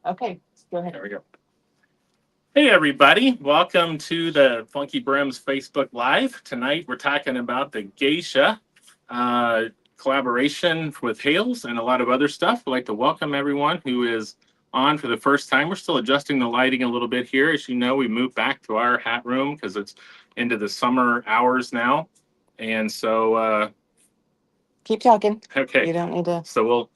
Okay, go ahead. There we go. Hey, everybody. Welcome to the FunkyBrims Facebook Live. Tonight, we're talking about the geisha collaboration with Hales and a lot of other stuff. I'd like to welcome everyone who is on for the first time. We're still adjusting the lighting a little bit here. As you know, we moved back to our hat room because it's into the summer hours now. And so, Keep talking. okay. You don't need to. So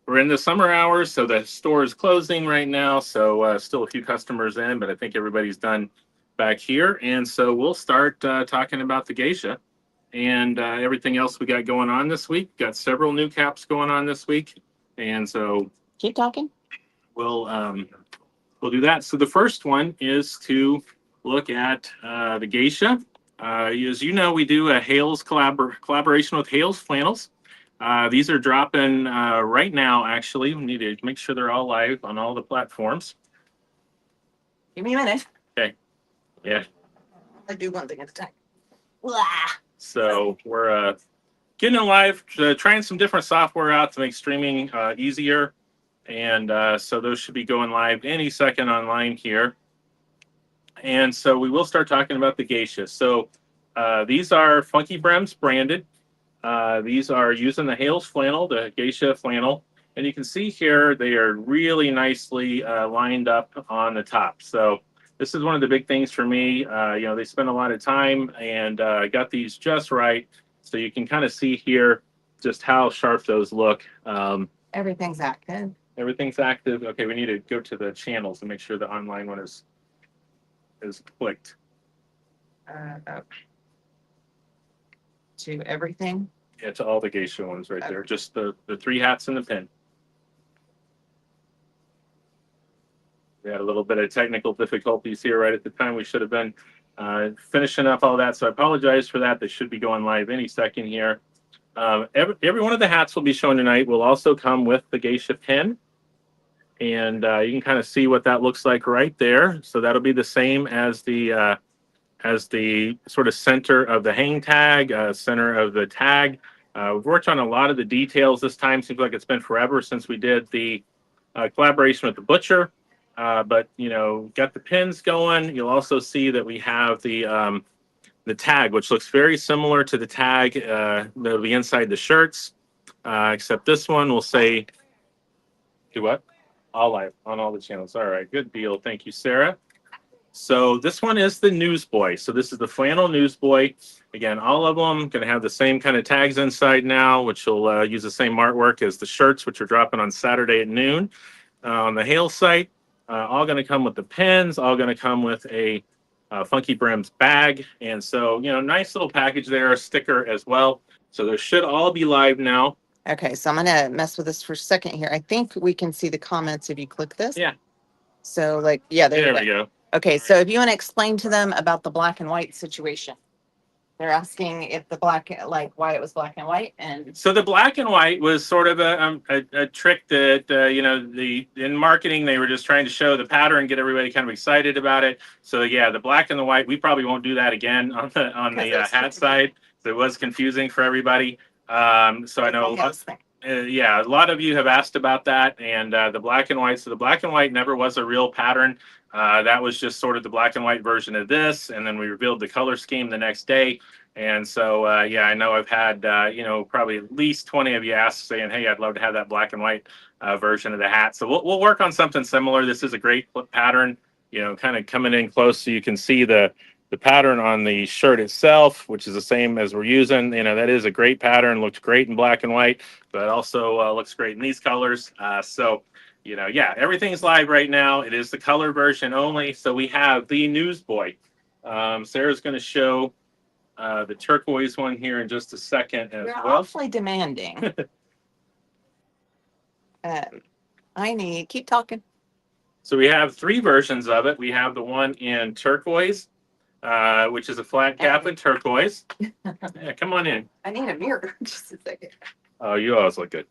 we're in the summer hours, so the store is closing right now. So still a few customers in, but I think everybody's done back here. And so we'll start talking about the geisha and everything else we got going on this week. Got several new caps going on this week, and so Keep talking. we'll do that. So the first one is to look at the geisha. As you know, we do a Hales collaboration with Hales Flannels. These are dropping right now, actually. We need to make sure they're all live on all the platforms. Give me a minute. Okay. Yeah. I do one thing at a time. So we're getting it live, trying some different software out to make streaming easier. And so those should be going live any second online here. And so we will start talking about the geisha. So these are FunkyBrims branded. These are using the Hales flannel, the geisha flannel. And you can see here, they are really nicely lined up on the top. So this is one of the big things for me. They spend a lot of time and got these just right. So you can kind of see here just how sharp those look. Everything's active. Everything's active. Okay, we need to go to the channels and make sure the online one is clicked. To everything. Yeah, to all the geisha ones right there. Just the three hats and the pin. We had a little bit of technical difficulties here right at the time. We should have been finishing up all that. So I apologize for that. They should be going live any second here. Every one of the hats will be shown tonight will also come with the geisha pin. And you can kind of see what that looks like right there. So that'll be the same as the sort of center of the hang tag, center of the tag. We've worked on a lot of the details this time. Seems like it's been forever since we did the collaboration with the butcher. But got the pins going. You'll also see that we have the tag, which looks very similar to the tag that'll be inside the shirts, except this one will say, do what? All live on all the channels. All right, good deal. Thank you, Sarah. So this one is the Newsboy. So this is the flannel Newsboy. Again, all of them going to have the same kind of tags inside now, which will use the same artwork as the shirts, which are dropping on Saturday at noon on the Hale site. All going to come with the pins, all going to come with a FunkyBrims bag. And so, nice little package there, a sticker as well. So those should all be live now. Okay, so I'm going to mess with this for a second here. I think we can see the comments if you click this. Yeah. So there we go. Okay, so if you want to explain to them about the black and white situation. They're asking if the why it was black and white, and so the black and white was sort of a trick that in marketing they were just trying to show the pattern, get everybody kind of excited about it. So yeah, the black and the white, we probably won't do that again on the hat side. So it was confusing for everybody. So I know. A lot of you have asked about that, and the black and white. So the black and white never was a real pattern. That was just sort of the black and white version of this, and then we revealed the color scheme the next day. And so, I know I've had, probably at least 20 of you ask saying, hey, I'd love to have that black and white version of the hat. So we'll work on something similar. This is a great pattern, kind of coming in close so you can see the pattern on the shirt itself, which is the same as we're using. That is a great pattern, looks great in black and white, but also looks great in these colors. Everything's live right now. It is the color version only. So we have the Newsboy. Sarah's going to show the turquoise one here in just a second as You're well. awfully demanding. Keep talking. So we have three versions of it. We have the one in turquoise, which is a flat cap in turquoise. Yeah, come on in. I need a mirror. Just a second. Oh, you always look good.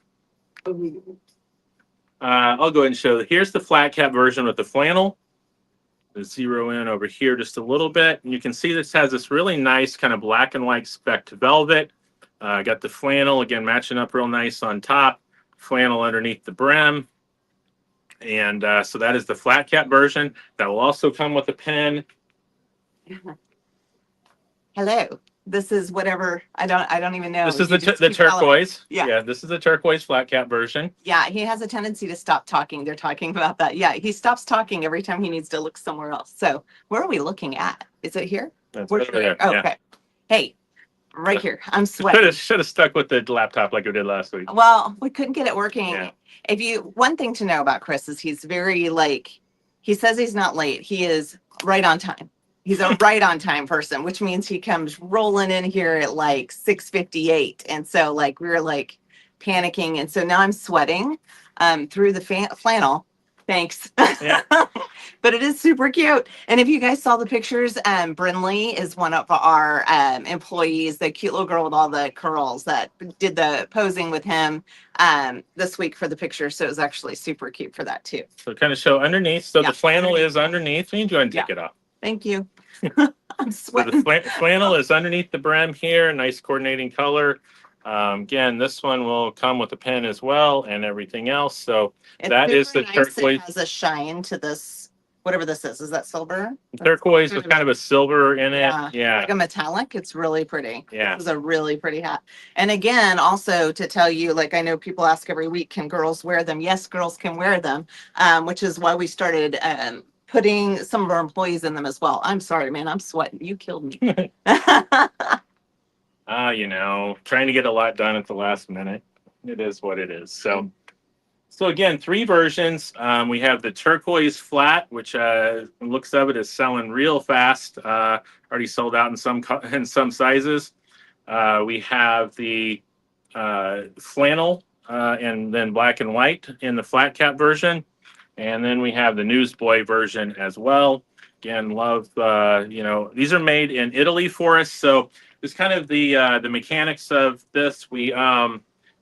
I'll go ahead and show. Here's the flat cap version with the flannel. Zero in over here just a little bit. And you can see this has this really nice kind of black and white specked velvet. Got the flannel, again, matching up real nice on top. Flannel underneath the brim. And so that is the flat cap version. That will also come with a pen. Hello. This is whatever I don't even know. This is You the just the keep telling me. turquoise. Yeah. Yeah, this is the turquoise flat cap version. Yeah, he has a tendency to stop talking. They're talking about that. Yeah, he stops talking every time he needs to look somewhere else. So where are we looking at? Is it here? That's Where's over there. Oh, Yeah. okay. Hey, right here. I'm sweating. Should have stuck with the laptop like we did last week. Well, we couldn't get it working. Yeah. One thing to know about Chris is he's very he says he's not late. He is right on time. He's a right on time person, which means he comes rolling in here at like 6:58. And so we were panicking. And so now I'm sweating through the flannel. Thanks. Yeah. But it is super cute. And if you guys saw the pictures, Brinley is one of our employees, the cute little girl with all the curls that did the posing with him this week for the picture. So it was actually super cute for that too. So kind of show underneath. So Yeah. the flannel is underneath. You can go ahead and take it off. Thank you. I'm So sweating. the flannel is underneath the brim here. Nice coordinating color. Again, this one will come with a pen as well and everything else. So It's that is the super nice. turquoise. It has a shine to this, whatever this is. Is that silver? Turquoise with kind of a silver in it. Yeah, Yeah. like a metallic. It's really pretty. Yeah. This is a really pretty hat. And again, also to tell you, I know people ask every week, can girls wear them? Yes, girls can wear them, which is why we started putting some of our employees in them as well. I'm sorry, man. I'm sweating. You killed me. Trying to get a lot done at the last minute. It is what it is. So again, 3 versions. We have the turquoise flat, which looks of it is selling real fast. Already sold out in some sizes. We have the flannel and then black and white in the flat cap version, and then we have the newsboy version as well. Again, love these are made in Italy for us, so it's kind of the mechanics of this.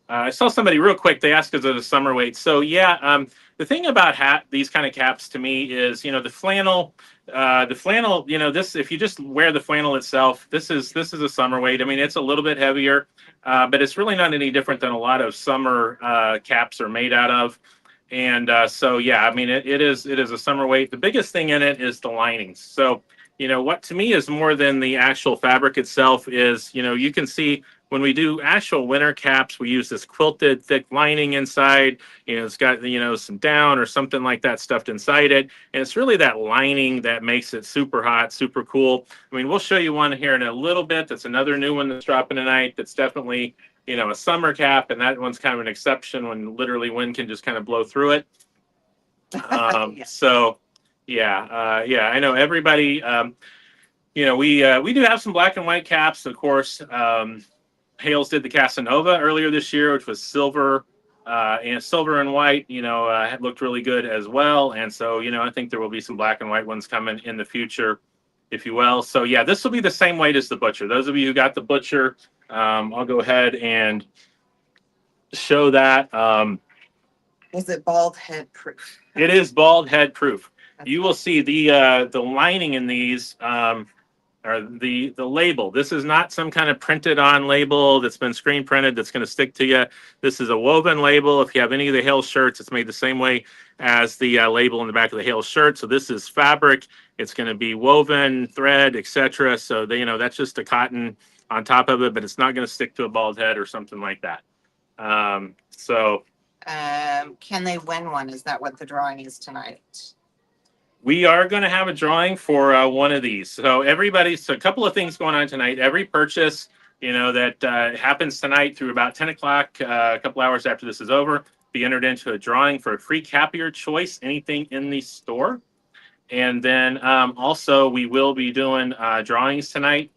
I saw somebody real quick. They asked us at a summer weight. So yeah, the thing about these kind of caps to me is, the flannel. This, if you just wear the flannel itself, this is a summer weight. I mean, it's a little bit heavier, but it's really not any different than a lot of summer caps are made out of. And so yeah, I mean, it is a summer weight. The biggest thing in it is the linings. So what to me is more than the actual fabric itself is, you can see when we do actual winter caps, we use this quilted thick lining inside. It's got, some down or something like that stuffed inside it. And it's really that lining that makes it super hot, super cool. I mean, we'll show you one here in a little bit. That's another new one that's dropping tonight. That's definitely, a summer cap. And that one's kind of an exception when literally wind can just kind of blow through it. So yeah, I know everybody, we do have some black and white caps, of course. Hales did the Casanova earlier this year, which was silver and white. It looked really good as well. And so, I think there will be some black and white ones coming in the future, if you will. So yeah, this will be the same weight as the Butcher. Those of you who got the Butcher, I'll go ahead and show that. Is it bald head proof? It is bald head proof. You will see the lining in these. Or the label. This is not some kind of printed on label that's been screen printed that's going to stick to you. This is a woven label. If you have any of the Hales shirts, it's made the same way as the label in the back of the Hales shirt. So this is fabric. It's going to be woven, thread, etc. So that's just a cotton on top of it, but it's not going to stick to a bald head or something like that. Can they win one? Is that what the drawing is tonight? We are going to have a drawing for one of these. So a couple of things going on tonight. Every purchase, that happens tonight through about 10 o'clock, a couple hours after this is over, be entered into a drawing for a free cap of your choice, anything in the store. And then also we will be doing drawings tonight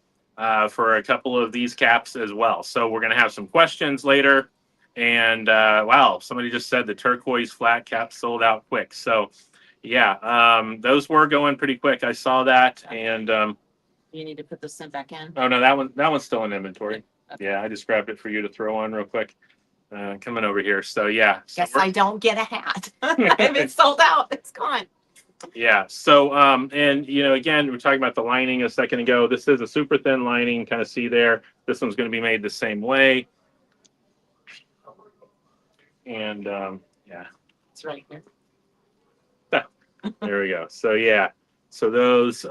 for a couple of these caps as well. So we're going to have some questions later. And wow, somebody just said the turquoise flat cap sold out quick. So yeah, those were going pretty quick. I saw that, and you need to put the scent back in. Oh no, that one's still in inventory. Okay. Yeah, I just grabbed it for you to throw on real quick. Coming over here. So yeah. Guess I don't get a hat. If it's sold out, it's gone. Yeah. So and again, we're talking about the lining a second ago. This is a super thin lining. Kind of see there. This one's going to be made the same way. And yeah, it's right here. There we go. So yeah, so those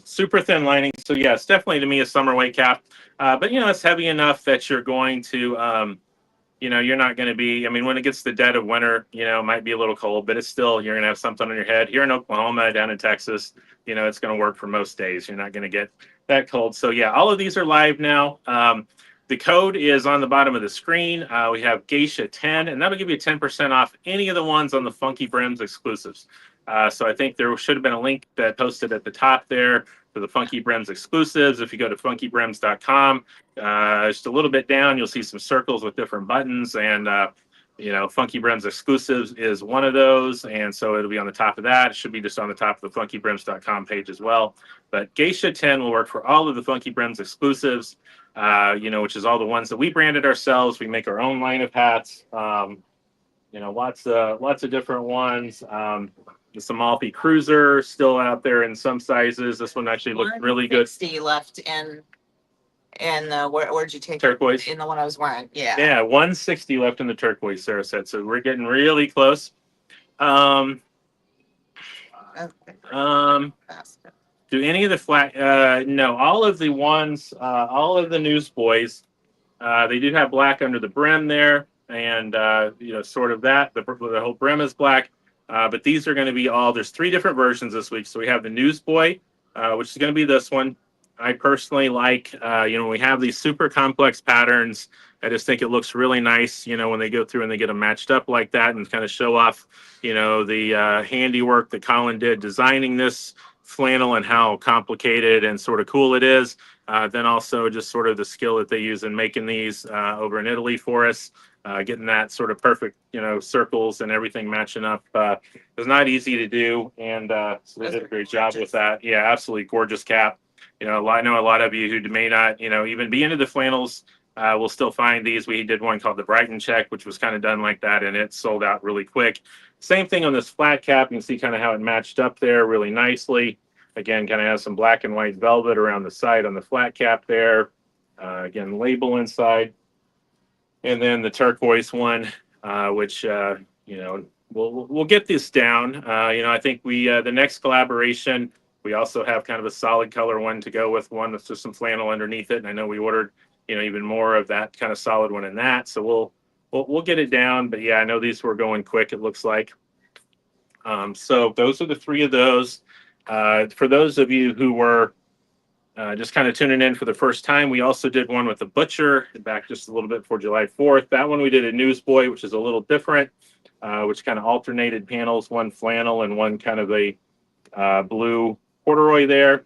super thin lining. So yeah, it's definitely to me a summer weight cap. But you know, it's heavy enough that you're going to you know, you're not going to be, I mean, when it gets to the dead of winter, you know, it might be a little cold, but it's still, you're going to have something on your head. Here in Oklahoma, down in Texas, you know, it's going to work for most days. You're not going to get that cold. So, yeah, all of these are live now. The code is on the bottom of the screen. We have Geisha 10, and that'll give you 10% off any of the ones on the Funky Brims exclusives. So I think there should have been a link that posted at the top there for the Funky Brims exclusives. If you go to funkybrims.com, just a little bit down, you'll see some circles with different buttons, and you know, Funky Brims exclusives is one of those, and so it'll be on the top of that. It should be just on the top of the funkybrims.com page as well. But Geisha 10 will work for all of the Funky Brims exclusives, you know, which is all the ones that we branded ourselves. We make our own line of hats, you know, lots of different ones. The Amalfi Cruiser still out there in some sizes. This one actually looked really good. 60 left in where'd you take Turquoise. in the one I was wearing? Yeah. Yeah, 160 left in the turquoise, Sarah said. So we're getting really close. Um, do any of the flat? No, all of the ones, all of the Newsboys, they do have black under the brim there, and you know, sort of that. The whole brim is black, but these are going to be all. There's 3 different versions this week. So we have the Newsboy, which is going to be this one. I personally like, you know, we have these super complex patterns. I just think it looks really nice, you know, when they go through and they get them matched up like that and kind of show off, you know, the handiwork that Colin did designing this flannel and how complicated and sort of cool it is. Then also just sort of the skill that they use in making these over in Italy for us, getting that sort of perfect, you know, circles and everything matching up. It's not easy to do. And so they did a great job with that. Yeah, absolutely gorgeous cap. You know, I know a lot of you who may not, you know, even be into the flannels will still find these. We did one called the Brighton Check, which was kind of done like that, and it sold out really quick. Same thing on this flat cap. You can see kind of how it matched up there really nicely. Again, kind of has some black and white velvet around the side on the flat cap there. Again, label inside. And then the turquoise one, which, you know, we'll get this down. You know, I think the next collaboration, we also have kind of a solid color one to go with, one with just some flannel underneath it. And I know we ordered, you know, even more of that kind of solid one in that. So we'll get it down. But yeah, I know these were going quick, it looks like. So those are the 3 of those. For those of you who were just kind of tuning in for the first time, we also did one with the Butcher back just a little bit before July 4th. That one we did a Newsboy, which is a little different, which kind of alternated panels, one flannel and one kind of a blue corduroy there.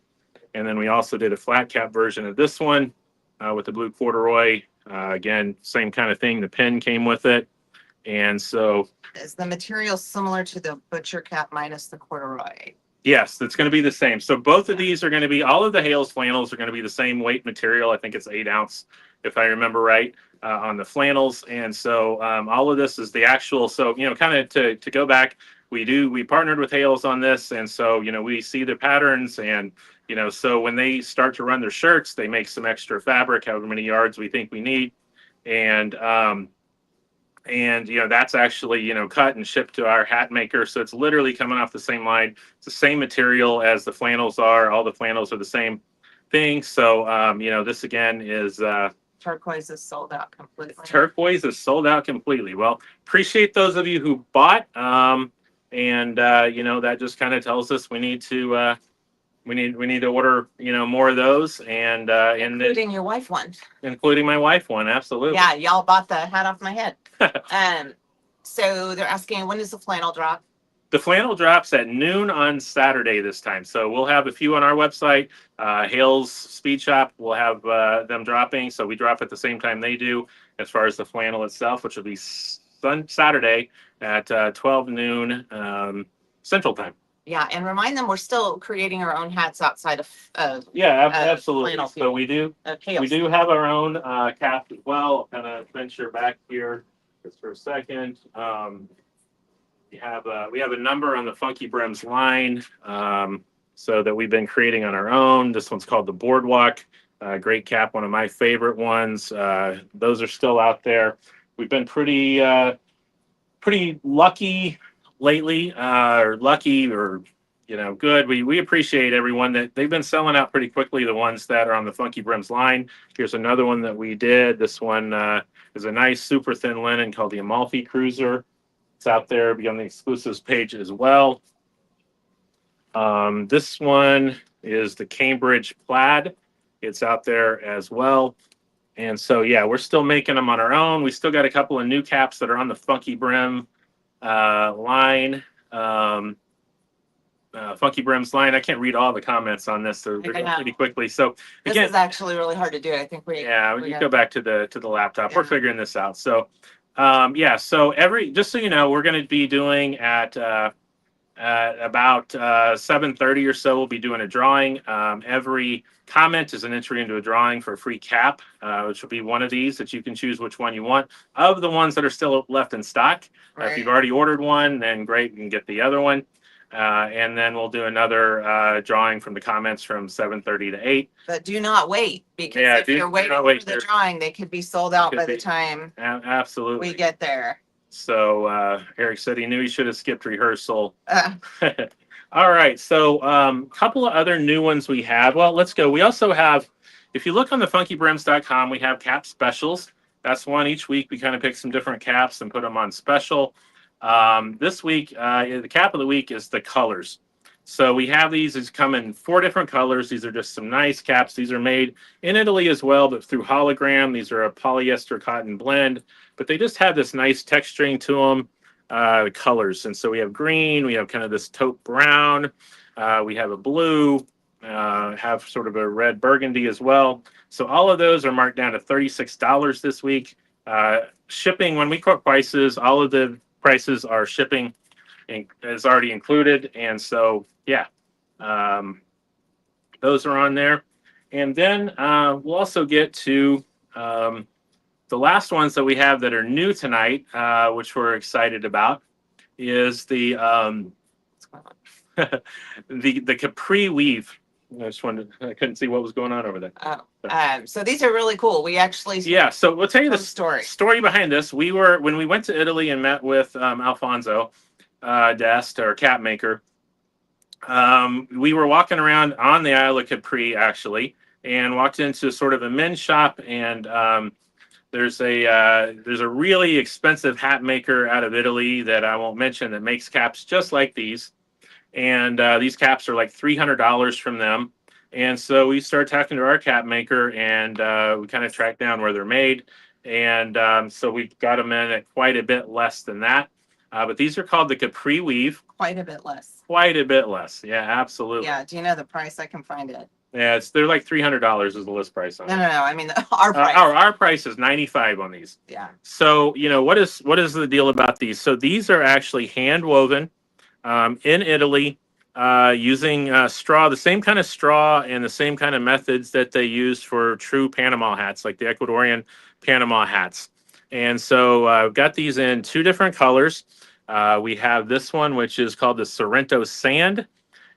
And then we also did a flat cap version of this one with the blue corduroy. Again, same kind of thing. The pin came with it. And so is the material similar to the Butcher cap minus the corduroy? Yes, it's going to be the same. So both of these are going to be, all of the Hales flannels are going to be the same weight material. I think it's 8 ounce, if I remember right, on the flannels. And so all of this is the actual, so, you know, kind of to go back, we partnered with Hales on this. And so, you know, we see the patterns and, you know, so when they start to run their shirts, they make some extra fabric, however many yards we think we need. And, you know, that's actually, you know, cut and shipped to our hat maker. So it's literally coming off the same line. It's the same material as the flannels are. All the flannels are the same thing. So, you know, this again is... turquoise is sold out completely. Turquoise is sold out completely. Well, appreciate those of you who bought. And, you know, that just kind of tells us we need to... we need to order, you know, more of those, and including your wife one. Including my wife one, absolutely. Yeah, y'all bought the hat off my head. So they're asking, when does the flannel drop? The flannel drops at noon on Saturday this time. So we'll have a few on our website. Hales Speed Shop will have them dropping. So we drop at the same time they do as far as the flannel itself, which will be Saturday at 12 noon Central Time. Yeah, and remind them we're still creating our own hats outside of absolutely. So we do have our own cap as well. I'll kind of venture back here just for a second. We have a number on the Funky Brims line, so that we've been creating on our own. This one's called the Boardwalk. Great cap, one of my favorite ones. Those are still out there. We've been pretty lucky lately, or good. We appreciate everyone that they've been selling out pretty quickly. The ones that are on the FunkyBrims line. Here's another one that we did. This one is a nice super thin linen called the Amalfi Cruiser. It's out there on the exclusives page as well. This one is the Cambridge Plaid. It's out there as well. And so, yeah, we're still making them on our own. We still got a couple of new caps that are on the FunkyBrim line. FunkyBrims line. I can't read all the comments on this. They're going pretty quickly. So again, this is actually really hard to do. I think we go back to the laptop. Yeah. We're figuring this out. So so just so you know, we're going to be doing at about 7:30 or so, we'll be doing a drawing. Every comment is an entry into a drawing for a free cap, which will be one of these that you can choose which one you want of the ones that are still left in stock. Right. If you've already ordered one, then great, you can get the other one. And then we'll do another drawing from the comments from 7:30 to 8. But do not wait, because if you're waiting for the drawing, they could be sold out by the time absolutely we get there. So Eric said he knew he should have skipped rehearsal. All right. So couple of other new ones we have. Well, let's go. We also have, if you look on the funkybrims.com, we have cap specials. That's one each week. We kind of pick some different caps and put them on special. This week, the cap of the week is the colors. So we have these come in 4 different colors. These are just some nice caps. These are made in Italy as well, but through hologram. These are a polyester cotton blend, but they just have this nice texturing to them, colors. And so we have green, we have kind of this taupe brown, we have a blue, have sort of a red burgundy as well. So all of those are marked down to $36 this week. Shipping, when we quote prices, all of the prices are shipping is already included. And so, those are on there. And then we'll also get to the last ones that we have that are new tonight, which we're excited about, is the the capri weave. I couldn't see what was going on over there. So these are really cool. We actually So we'll tell you the story behind this. When we went to Italy and met with Alfonso Dest, our cap maker. We were walking around on the Isle of Capri actually, and walked into sort of a men's shop, and there's a really expensive hat maker out of Italy that I won't mention that makes caps just like these. And these caps are like $300 from them. And so we started talking to our cap maker, and we kind of tracked down where they're made. And so we got them in at quite a bit less than that. But these are called the Capri Weave. Quite a bit less. Quite a bit less. Yeah, absolutely. Yeah. Do you know the price? I can find it. Yeah, they're like $300 is the list price on it. No. I mean, our price. Our price is $95 on these. Yeah. So, what is the deal about these? So these are actually hand woven in Italy, using straw, the same kind of straw and the same kind of methods that they used for true Panama hats, like the Ecuadorian Panama hats. And so I've got these in 2 different colors. We have this one, which is called the Sorrento Sand.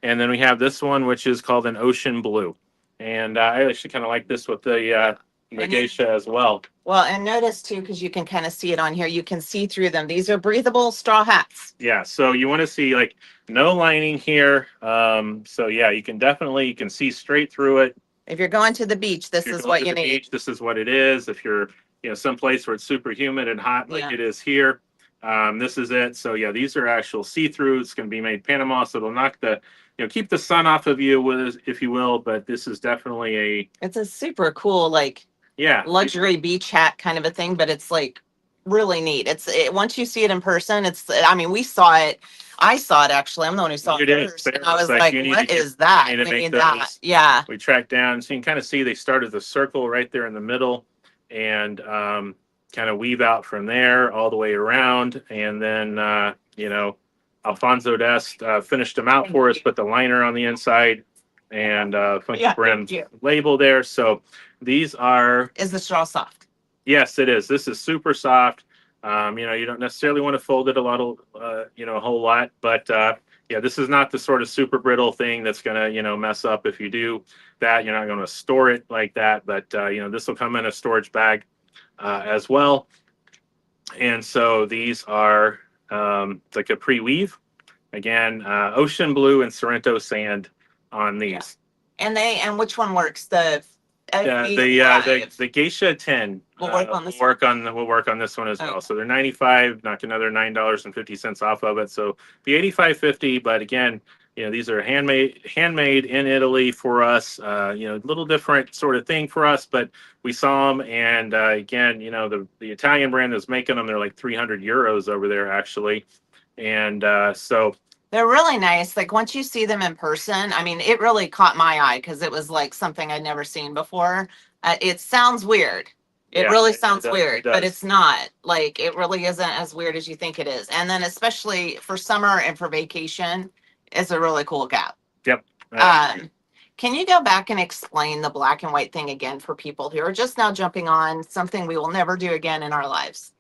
And then we have this one, which is called an Ocean Blue. And I actually kind of like this with the geisha as well. Well, and notice too, because you can kind of see it on here, you can see through them. These are breathable straw hats. Yeah, so you want to see like no lining here. So yeah, you can see straight through it. If you're going to the beach, this is what you need. This is what it is. If you're someplace where it's super humid and hot like it is here, this is it. So yeah, these are actual see-through. It's going to be made Panama, so it'll knock keep the sun off of you, if you will. But this is definitely it's a super cool luxury beach hat kind of a thing, but it's like really neat. Once you see it in person, we saw it. I saw it actually. I'm the one who saw it first. And I was like, what is that? I mean, yeah. We tracked down, so you can kind of see they started the circle right there in the middle, and kind of weave out from there all the way around. And then, Alfonso Dest finished them out for us, put the liner on the inside, and FunkyBrims label there. So these are... Is the straw soft? Yes, it is. This is super soft. You don't necessarily want to fold it a whole lot, but this is not the sort of super brittle thing that's going to, mess up. If you do that, you're not going to store it like that, but this will come in a storage bag as well. And so these are the Capri Weave. Again, ocean blue and Sorrento sand on these. And which one works? The Yeah, FB5. the Geisha 10 We'll work on this we'll work on this one as well. Okay. So they're 95, knock another $9.50 off of it. So be 85.50. But again, these are handmade in Italy for us. A little different sort of thing for us, but we saw them, and again, the Italian brand that's making them, they're like 300 euros over there actually, and so They're really nice. Like once you see them in person, I mean, it really caught my eye because it was like something I'd never seen before. It sounds weird. It yeah, really it sounds does, weird, it but does. it's not. Like it really isn't as weird as you think it is. And then especially for summer and for vacation, it's a really cool gap. Yep. Can you go back and explain the black and white thing again for people who are just now jumping on something we will never do again in our lives?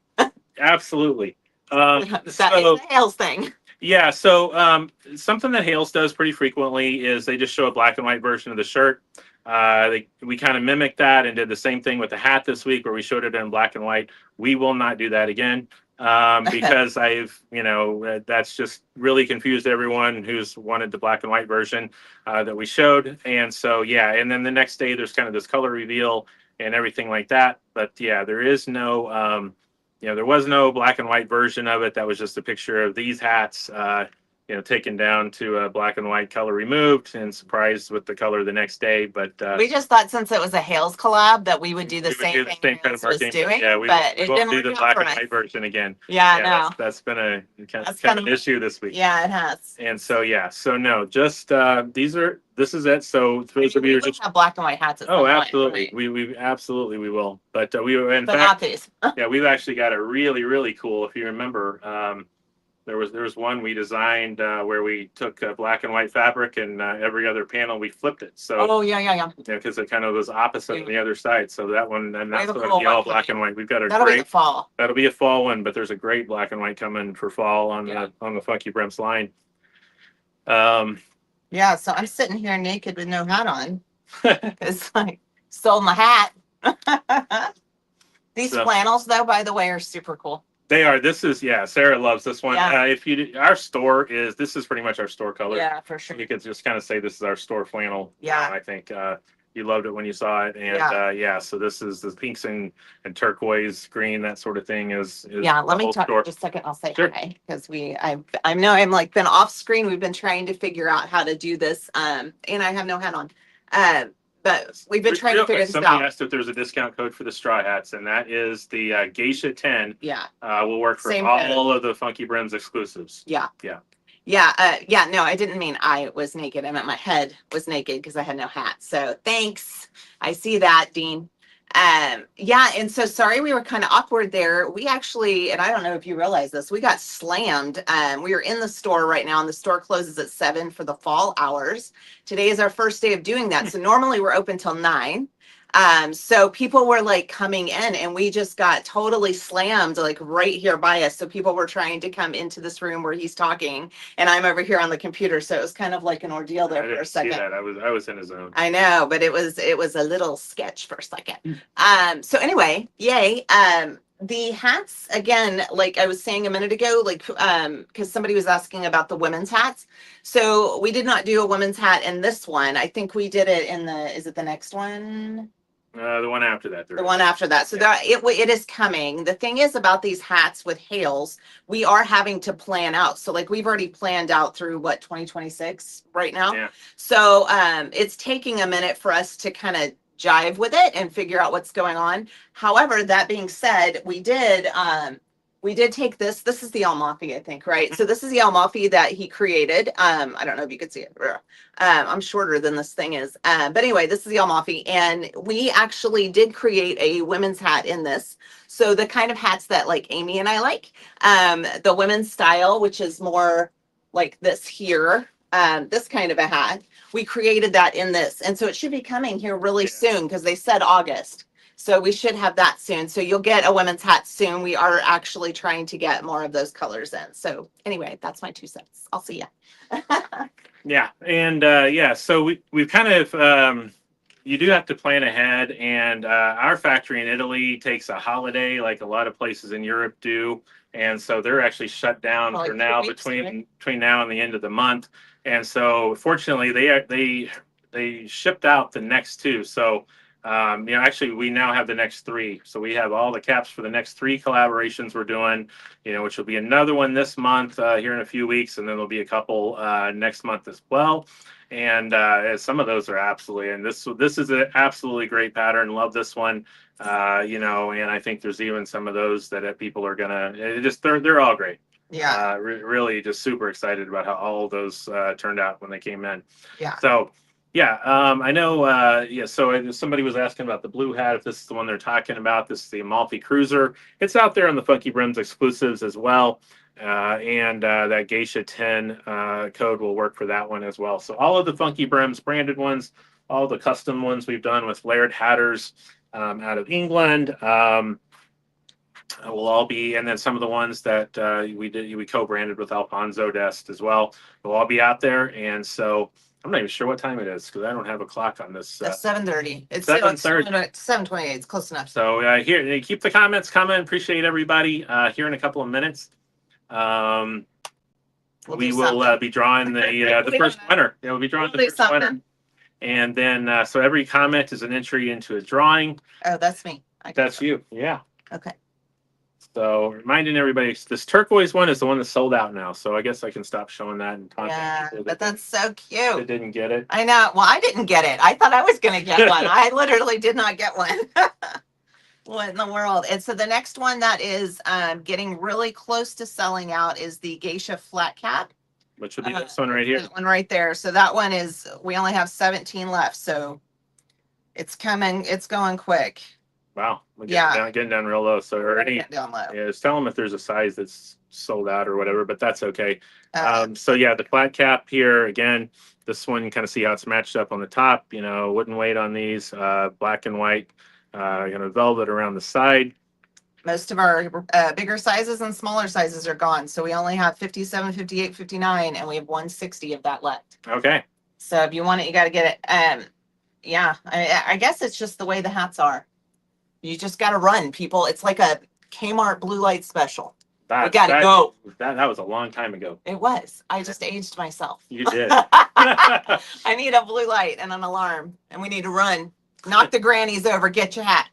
Absolutely. That is So the Hales thing. yeah, so something that Hales does pretty frequently is they just show a black and white version of the shirt. We kind of mimicked that and did the same thing with the hat this week, where we showed it in black and white. We will not do that again, because that's just really confused everyone who's wanted the black and white version that we showed. And so, yeah, and then the next day there's kind of this color reveal and everything like that. But yeah, there is no, there was no black and white version of it. That was just a picture of these hats, taken down to black and white, color removed, and surprised with the color the next day. But We just thought since it was a Hales collab that we would do the we would same do the thing same kind of Hales was marketing. doing, Yeah, but we it won't didn't do work the out black for and us. white version again. Yeah, Yeah, no. that's been a That's kind kind of of, issue this week. yeah, it has. And so yeah, so no, just this is it. So those of We you will have black and white hats at some oh, point, absolutely, right? we absolutely we will. But we were in But not fact, these. yeah, we've actually got a really cool. If you remember, there was one we designed where we took black and white fabric, and every other panel we flipped it. So Oh, yeah. because it kind of was opposite on the other side. So that one, and We that's have a going to cool be all one black coming. and white. We've got a That'll be the great fall. that'll be a fall one, but there's a great black and white coming for fall on Yeah. the FunkyBrims line. Yeah, so I'm sitting here naked with no hat on because I sold my hat. These So- flannels, though, by the way, are super cool. They are. This is Sarah loves this one. Yeah. Our store this is pretty much our store color. Yeah, for sure. You could just kind of say this is our store flannel. Yeah. I think you loved it when you saw it, and so this is the pinks and turquoise, green, that sort of thing is Yeah, let the me whole talk store. just a second. I'll say Sure. hi because I know I'm like been off screen. We've been trying to figure out how to do this. And I have no hat on. But we've been trying to figure this Somebody out. asked if there's a discount code for the straw hats, and that is the Geisha 10. Yeah. Will work for Same all of the FunkyBrims exclusives. Yeah. Yeah. Yeah. No, I didn't mean I was naked. I meant my head was naked because I had no hat. So thanks. I see that, Dean. Yeah, and so sorry we were kind of awkward there. We actually, and I don't know if you realize this, we got slammed. We are in the store right now, and the store closes at 7 for the fall hours. Today is our first day of doing that. So normally we're open till 9. So people were like coming in, and we just got totally slammed like right here by us. So people were trying to come into this room where he's talking, and I'm over here on the computer. So it was kind of like an ordeal there I for a didn't see second. that. I was in a zone. I know, but it was a little sketch for a second. So anyway, yay. The hats again, like I was saying a minute ago, like because somebody was asking about the women's hats. So we did not do a women's hat in this one. I think we did it in is it the next one? The one after that. The one after that. So it is coming. The thing is about these hats with Hales, we are having to plan out. So like we've already planned out through 2026 right now. Yeah. So it's taking a minute for us to kind of jive with it and figure out what's going on. However, that being said, we did take this. This is the Almafi, I think, right? So this is the Almafi that he created. I don't know if you could see it. I'm shorter than this thing is. But anyway, this is the Almafi. And we actually did create a women's hat in this. So the kind of hats that like Amy and I like, the women's style, which is more like this here, this kind of a hat. We created that in this. And so it should be coming here really soon because they said August. So we should have that soon. So you'll get a women's hat soon. We are actually trying to get more of those colors in. So anyway, that's my 2 cents. I'll see ya. Yeah. And so we've kind of, you do have to plan ahead. And our factory in Italy takes a holiday like a lot of places in Europe do. and so they're actually shut down Like for now 2 weeks, right? between now and the end of the month. And so fortunately they shipped out the next two. So actually we now have the next three. So we have all the caps for the next three collaborations we're doing, which will be another one this month here in a few weeks, and then there'll be a couple next month as well. And some of those are absolutely, and this is an absolutely great pattern. Love this one. And I think there's even some of those that people are gonna they're all great. Yeah. Really just super excited about how all of those turned out when they came in. Yeah. So yeah, I know. So somebody was asking about the blue hat. If this is the one they're talking about, this is the Amalfi Cruiser. It's out there on the FunkyBrims exclusives as well. And that Geisha 10 code will work for that one as well. So all of the FunkyBrims branded ones, all the custom ones we've done with Laird Hatters out of England will all be, and then some of the ones that we co-branded with Alfonso Dest as well will all be out there. And so I'm not even sure what time it is because I don't have a clock on this. It's 7:30. It's 7:30. 7:28. It's close enough. So here, keep the comments coming. Appreciate everybody here in a couple of minutes. We will be drawing the first winner. We'll be drawing the first winner. And then, so every comment is an entry into a drawing. Oh, that's me. That's you. Yeah. Okay. So reminding everybody, this turquoise one is the one that's sold out now. So I guess I can stop showing that and contact people. But that's so cute. They didn't get it. I know. Well, I didn't get it. I thought I was going to get one. I literally did not get one. What in the world? And so the next one that is getting really close to selling out is the Geisha flat cap. Which would be this one right here. That one right there. So that one is, we only have 17 left. So it's coming. It's going quick. Wow. Getting down real low. So already, just tell them if there's a size that's sold out or whatever, but that's okay. So yeah, the flat cap here, again, this one, you kind of see how it's matched up on the top, wooden weight on these, black and white, velvet around the side. Most of our bigger sizes and smaller sizes are gone. So we only have 57, 58, 59, and we have 160 of that left. Okay. So if you want it, you got to get it. Yeah, I guess it's just the way the hats are. You just got to run, people. It's like a Kmart blue light special. We got to go. That was a long time ago. It was. I just aged myself. You did. I need a blue light and an alarm, and we need to run. Knock the grannies over. Get your hat.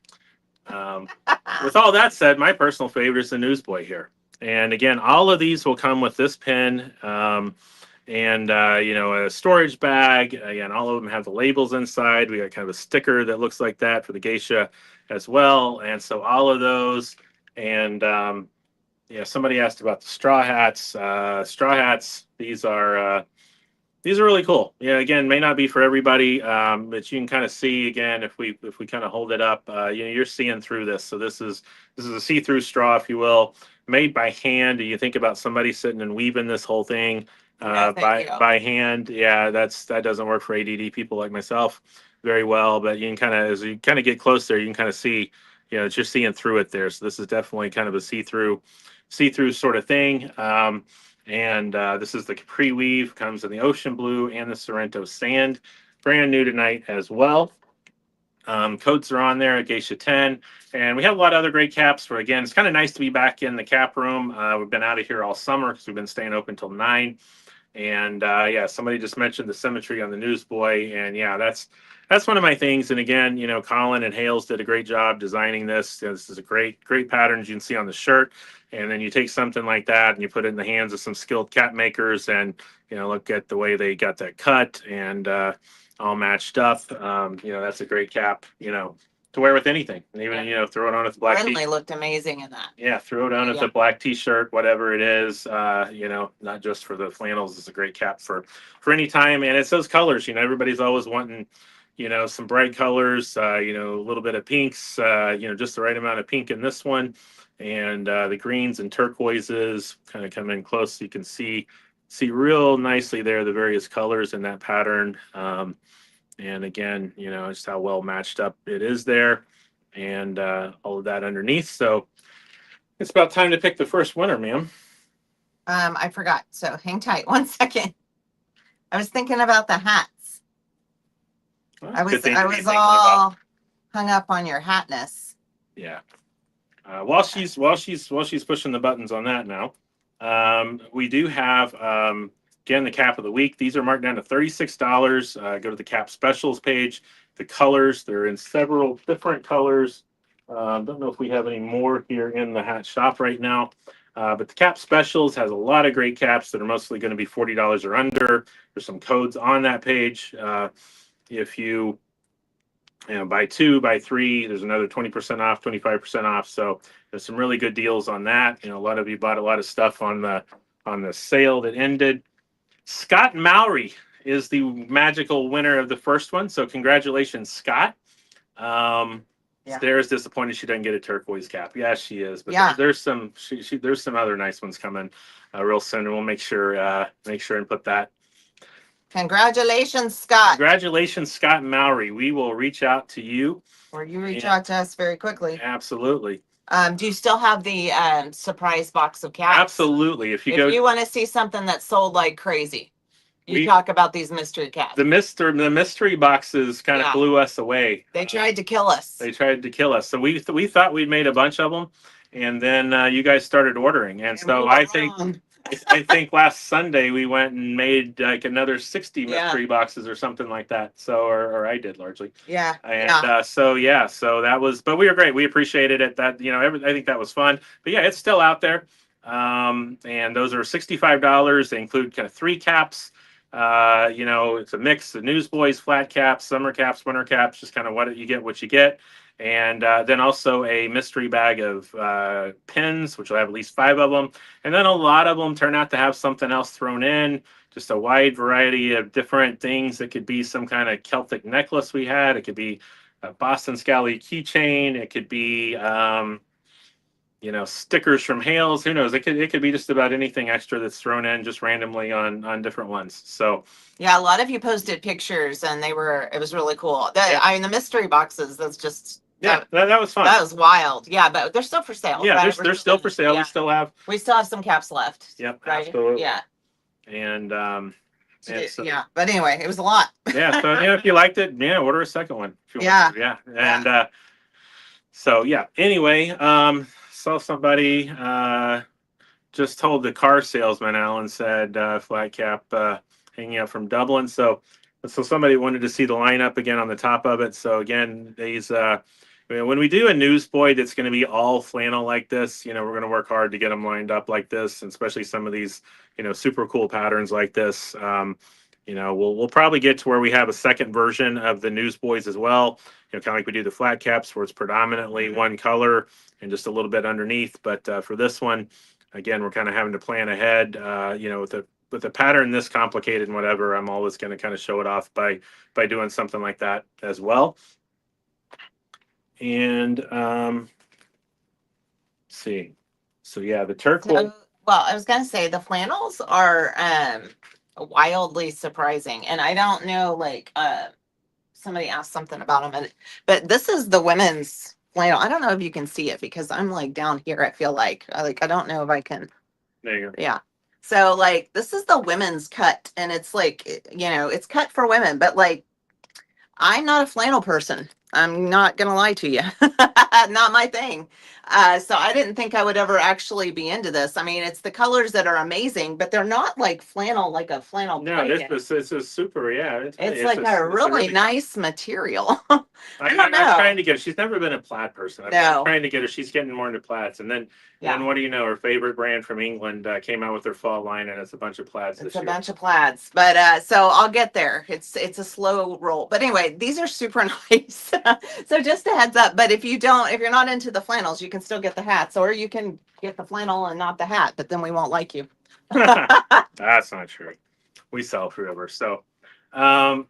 With all that said, my personal favorite is the Newsboy here. And again, all of these will come with this pin and a storage bag. Again, all of them have the labels inside. We got kind of a sticker that looks like that for the Geisha as well. And so all of those. And somebody asked about the straw hats. Straw hats, these are really cool. Yeah, again, may not be for everybody, but you can kind of see again if we kind of hold it up, you're seeing through this. So this is a see-through straw, if you will, made by hand. You think about somebody sitting and weaving this whole thing by hand. Yeah, that doesn't work for ADD people like myself very well. But you can kind of, as you kind of get close there, you can kind of see, that you're seeing through it there. So this is definitely kind of a see-through sort of thing. And this is the Capri weave, comes in the ocean blue and the Sorrento sand, brand new tonight as well. Coats are on there at Geisha 10, and we have a lot of other great caps. Where again, it's kind of nice to be back in the cap room. We've been out of here all summer because we've been staying open till 9. And somebody just mentioned the symmetry on the Newsboy, and that's one of my things. And again, Colin and Hales did a great job designing this. This is a great pattern, as you can see on the shirt. And then you take something like that and you put it in the hands of some skilled cap makers, and look at the way they got that cut and all matched up. That's a great cap, to wear with anything. And even throw it on with a black Brentley looked amazing in that. Yeah, throw it on with a black t-shirt, whatever it is. Not just for the flannels. It's a great cap for any time. And it's those colors. Everybody's always wanting some bright colors, a little bit of pinks, just the right amount of pink in this one. And the greens and turquoises kind of come in close so you can see real nicely there the various colors in that pattern. And again, just how well matched up it is there, and all of that underneath. So it's about time to pick the first winner, ma'am. I forgot. So hang tight 1 second. I was thinking about the hats. Well, I was all hung up on your hatness. Yeah. While she's pushing the buttons on that now, we do have again the cap of the week. These are marked down to $36. Go to the cap specials page. The colors, they're in several different colors. Don't know if we have any more here in the hat shop right now. But the cap specials has a lot of great caps that are mostly going to be $40 or under. There's some codes on that page. If you buy two, buy three, there's another 20% off, 25% off. So there's some really good deals on that. A lot of you bought a lot of stuff on the sale that ended. Scott Mowry is the magical winner of the first one. So congratulations, Scott. Yeah. Sarah's disappointed she doesn't get a turquoise cap. Yeah, she is. But Yeah. there's some there's some other nice ones coming real soon, and we'll make sure and put that. Congratulations, Scott. Congratulations, Scott Mowry. We will reach out to you. Or you reach out to us very quickly. Absolutely. Do you still have the surprise box of caps? Absolutely. If you want to see something that's sold like crazy, you We- talk about these mystery caps. the mystery boxes kind of Yeah. blew us away. They tried to kill us. They tried to kill us. So we thought we'd made a bunch of them, and then you guys started ordering, and so we I were think wrong. I think last Sunday we went and made like another 60 Yeah. mystery boxes or something like that. So or I did largely. Yeah. And Yeah. so that was, but we were great. We appreciated it. That I think that was fun. But yeah, it's still out there. And those are $65. They include kind of 3 caps. It's a mix of Newsboys, flat caps, summer caps, winter caps, just kind of what you get. And then also a mystery bag of pins, which will have at least 5 of them. And then a lot of them turn out to have something else thrown in, just a wide variety of different things. It could be some kind of Celtic necklace we had. It could be a Boston Scally keychain. It could be, stickers from Hales. Who knows? It could be just about anything extra that's thrown in just randomly on different ones. So Yeah, a lot of you posted pictures, and it was really cool. The mystery boxes. That's just. yeah, that was fun. That was wild. Yeah, but they're still for sale. Yeah, right? they're still for sale. Yeah. We still have some caps left. Yep, Right? absolutely. Yeah. And Yeah. But anyway, it was a lot. yeah, so if you liked it, order a second one. If you want to. Yeah. And so yeah. Anyway, saw somebody just told the car salesman, Alan said flat cap hanging out from Dublin. So somebody wanted to see the lineup again on the top of it. So again, these when we do a newsboy that's going to be all flannel like this, we're going to work hard to get them lined up like this, and especially some of these, super cool patterns like this. We'll probably get to where we have a second version of the newsboys as well. Kind of like we do the flat caps, where it's predominantly one color and just a little bit underneath. But for this one, again, we're kind of having to plan ahead. With the pattern this complicated and whatever, I'm always going to kind of show it off by doing something like that as well. And let's see. So yeah, the turquoise. Well, I was gonna say the flannels are wildly surprising, and I don't know, like somebody asked something about them, but this is the women's flannel. I don't know if you can see it because I'm like down here. I feel like I don't know if I can. There you go. Yeah. So like this is the women's cut, and it's like it's cut for women, but like I'm not a flannel person. I'm not gonna lie to you. Not my thing. So I didn't think I would ever actually be into this. I mean, it's the colors that are amazing, but they're not like flannel, like a flannel. No, this is super. Yeah, it's like a really nice material. I'm trying to get her. She's never been a plaid person. I'm trying to get her. She's getting more into plaids. And then what do you know? Her favorite brand from England came out with their fall line, and it's a bunch of plaids this year. It's a bunch of plaids. But so I'll get there. It's a slow roll. But anyway, these are super nice. So just a heads up. But if you're not into the flannels, you can still get the hats, or you can get the flannel and not the hat, but then we won't like you. That's not true. We sell forever. So so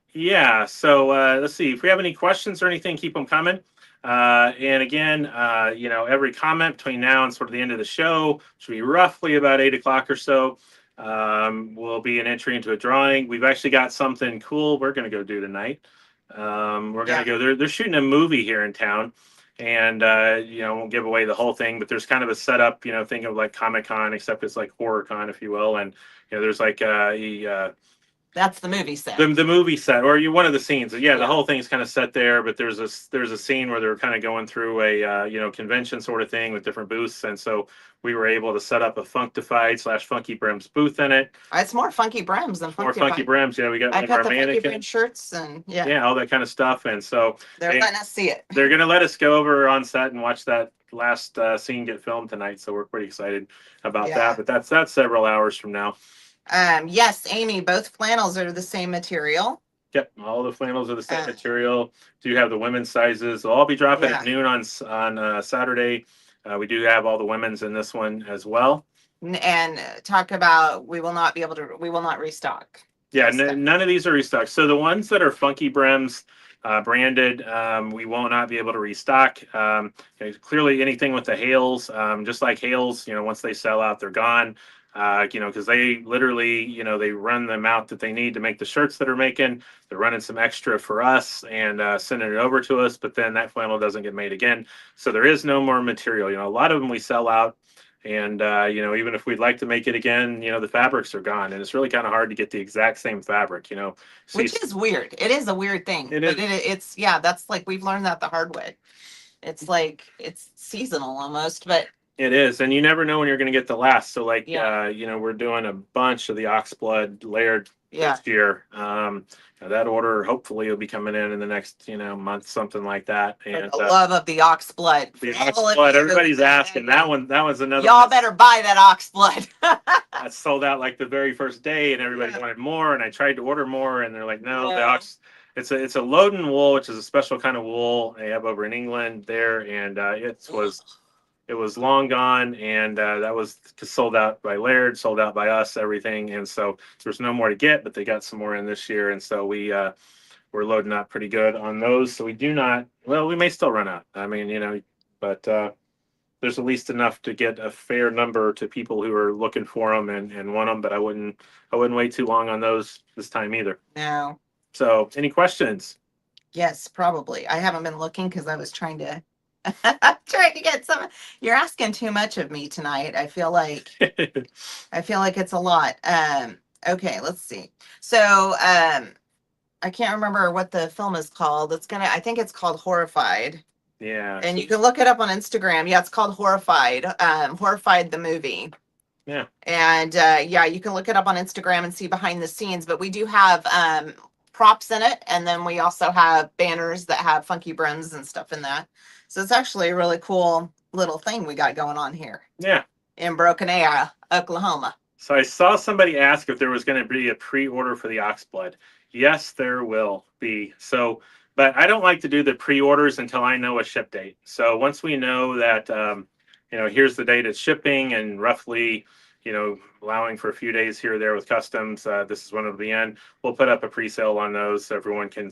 let's see if we have any questions or anything, keep them coming. And again, every comment between now and sort of the end of the show should be roughly about 8 o'clock or so. Will be an entry into a drawing. We've actually got something cool we're going to go do tonight. We're going to go. They're shooting a movie here in town, and won't give away the whole thing, but there's kind of a setup. Think of like Comic-Con, except it's like horror con, if you will. And there's like That's the movie set. The movie set, or one of the scenes. Yeah, the Yeah. whole thing's kind of set there, but there's a scene where they're kind of going through a convention sort of thing with different booths, and so we were able to set up a Funkified / FunkyBrims booth in it. It's more FunkyBrims than More Funky. FunkyBrims. Yeah, we got I like put our the mannequin. FunkyBrim shirts and Yeah, all that kind of stuff, and so they're letting us see it. they're gonna let us go over on set and watch that last scene get filmed tonight. So we're pretty excited about that. But that's several hours from now. Yes, Amy, both flannels are the same material. Yep, all the flannels are the same material. Do have the women's sizes. They'll all be dropping at noon on Saturday. We do have all the women's in this one as well. And talk about we will not restock. Yeah, none of these are restocked. So the ones that are FunkyBrims branded, we will not be able to restock. Clearly, anything with the Hales, just like Hales, once they sell out, they're gone. Because they literally, they run the amount that they need to make the shirts that are making. They're running some extra for us and sending it over to us, but then that flannel doesn't get made again. So there is no more material. A lot of them we sell out. And, even if we'd like to make it again, the fabrics are gone. And it's really kind of hard to get the exact same fabric, Which is weird. It is a weird thing. It's, that's like, we've learned that the hard way. It's like, it's seasonal almost, but. It is. And you never know when you're going to get the last. So like, we're doing a bunch of the oxblood layered this year. That order hopefully will be coming in the next, month, something like that. And the love of the oxblood. The oxblood. Everybody's asking. That was another. Y'all better buy that oxblood. That sold out like the very first day, and everybody wanted more. And I tried to order more, and they're like, no, the ox. It's a Loden wool, which is a special kind of wool they have over in England there, and it was long gone, and that was sold out by Laird, sold out by us, everything. And so there's no more to get, but they got some more in this year. And so we're loading up pretty good on those. So we may still run out. I mean, but there's at least enough to get a fair number to people who are looking for them and want them. But I wouldn't wait too long on those this time either. No. So any questions? Yes, probably. I haven't been looking because I was trying to get some. You're asking too much of me tonight. I feel like it's a lot. Okay, let's see. So I can't remember what the film is called. I think it's called Horrified. Yeah. And you can look it up on Instagram. Yeah, it's called Horrified. Horrified the movie. Yeah. And you can look it up on Instagram and see behind the scenes. But we do have props in it, and then we also have banners that have FunkyBrims and stuff in that. So it's actually a really cool little thing we got going on here. Yeah. In Broken Arrow, Oklahoma. So I saw somebody ask if there was going to be a pre-order for the oxblood. Yes, there will be. So, but I don't like to do the pre-orders until I know a ship date. So once we know that, here's the date it's shipping and roughly, allowing for a few days here or there with customs, this is when it'll be in. We'll put up a pre-sale on those so everyone can